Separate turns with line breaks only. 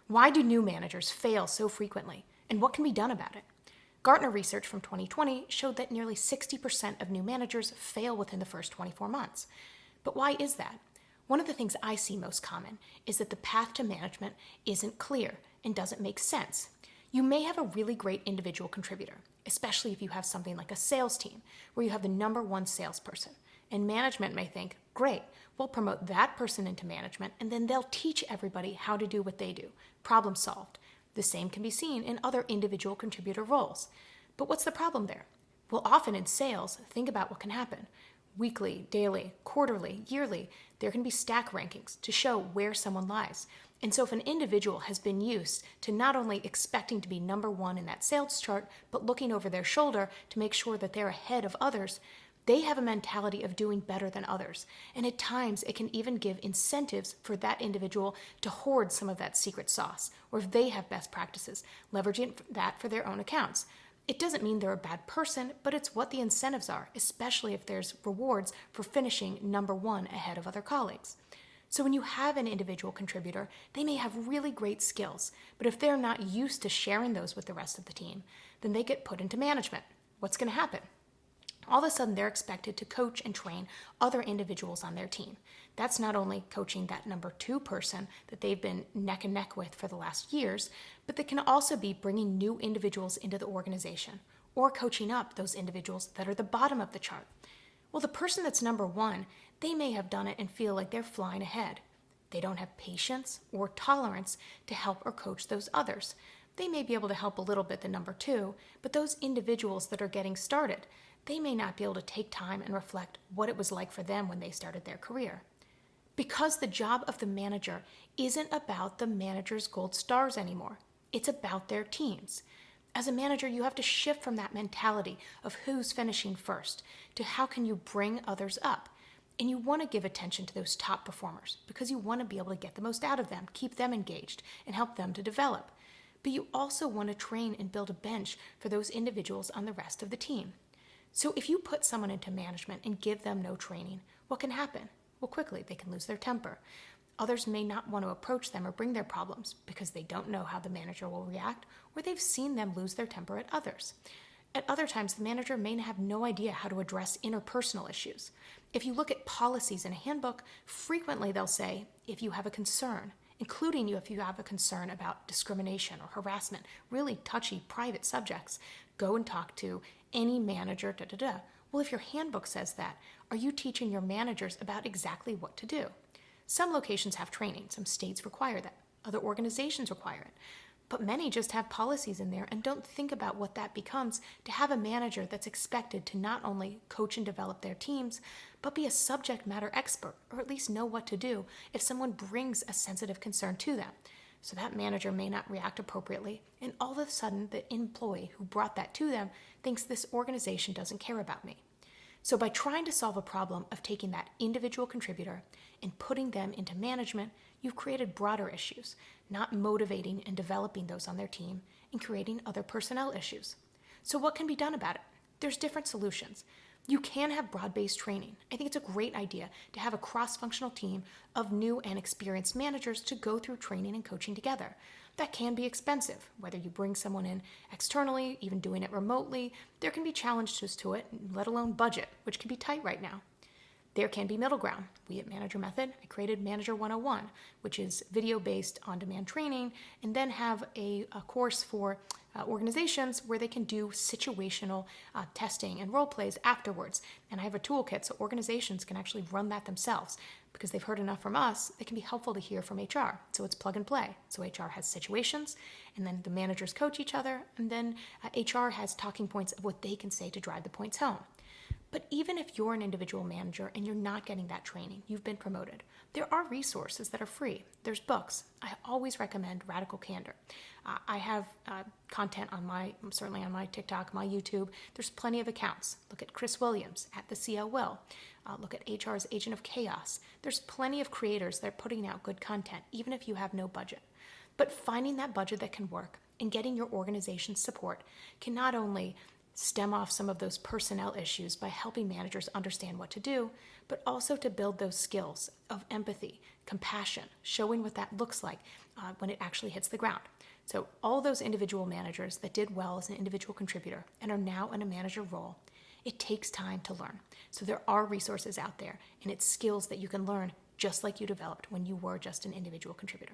Why do new managers fail so frequently, and what can be done about it? Gartner research from 2020 showed that nearly 60% of new managers fail within the first 24 months. But why is that? One of the things I see most common is that the path to management isn't clear and doesn't make sense. You may have a really great individual contributor, especially if you have something like a sales team where you have the number one salesperson. And management may think, great, we'll promote that person into management and then they'll teach everybody how to do what they do. Problem solved. The same can be seen in other individual contributor roles. But what's the problem there? Well, often in sales, think about what can happen. Weekly, daily, quarterly, yearly, there can be stack rankings to show where someone lies. And so if an individual has been used to not only expecting to be number one in that sales chart, but looking over their shoulder to make sure that they're ahead of others, they have a mentality of doing better than others. And at times, it can even give incentives for that individual to hoard some of that secret sauce, or if they have best practices, leveraging that for their own accounts. It doesn't mean they're a bad person, but it's what the incentives are, especially if there's rewards for finishing number one ahead of other colleagues. So when you have an individual contributor, they may have really great skills, but if they're not used to sharing those with the rest of the team, then they get put into management. What's going to happen? All of a sudden, they're expected to coach and train other individuals on their team. That's not only coaching that number two person that they've been neck and neck with for the last years, but they can also be bringing new individuals into the organization or coaching up those individuals that are the bottom of the chart. Well, the person that's number one, they may have done it and feel like they're flying ahead. They don't have patience or tolerance to help or coach those others. They may be able to help a little bit the number two, but those individuals that are getting started, they may not be able to take time and reflect what it was like for them when they started their career. Because the job of the manager isn't about the manager's gold stars anymore. It's about their teams. As a manager, you have to shift from that mentality of who's finishing first to how can you bring others up. And you want to give attention to those top performers because you want to be able to get the most out of them, keep them engaged, and help them to develop. But you also want to train and build a bench for those individuals on the rest of the team. So if you put someone into management and give them no training, what can happen? Well, quickly, they can lose their temper. Others may not want to approach them or bring their problems because they don't know how the manager will react, or they've seen them lose their temper at others. At other times, the manager may have no idea how to address interpersonal issues. If you look at policies in a handbook, frequently they'll say, if you have a concern, including if you have a concern about discrimination or harassment, really touchy, private subjects, go and talk to any manager, Well, if your handbook says that, are you teaching your managers about exactly what to do? Some locations have training. Some states require that. Other organizations require it. But many just have policies in there and don't think about what that becomes to have a manager that's expected to not only coach and develop their teams, but be a subject matter expert, or at least know what to do if someone brings a sensitive concern to them. So that manager may not react appropriately, and all of a sudden the employee who brought that to them thinks this organization doesn't care about me. So by trying to solve a problem of taking that individual contributor and putting them into management, you've created broader issues, not motivating and developing those on their team and creating other personnel issues. So what can be done about it? There's different solutions. You can have broad-based training. I think it's a great idea to have a cross-functional team of new and experienced managers to go through training and coaching together. That can be expensive, whether you bring someone in externally, even doing it remotely. There can be challenges to it, let alone budget, which can be tight right now. There can be middle ground. We at Manager Method, I created Manager 101, which is video-based on-demand training, and then have a course for organizations where they can do situational testing and role plays afterwards. And I have a toolkit so organizations can actually run that themselves because they've heard enough from us. It can be helpful to hear from HR. So it's plug and play. So HR has situations, and then the managers coach each other, and then HR has talking points of what they can say to drive the points home. But even if you're an individual manager and you're not getting that training, you've been promoted, there are resources that are free. There's books. I always recommend Radical Candor. I have content on certainly on my TikTok, my YouTube. There's plenty of accounts. Look at Chris Williams at the CL Will. Look at HR's Agent of Chaos. There's plenty of creators that are putting out good content, even if you have no budget. But finding that budget that can work and getting your organization's support can not only stem off some of those personnel issues by helping managers understand what to do, but also to build those skills of empathy, compassion, showing what that looks like, when it actually hits the ground. So all those individual managers that did well as an individual contributor and are now in a manager role, it takes time to learn. So there are resources out there, and it's skills that you can learn just like you developed when you were just an individual contributor.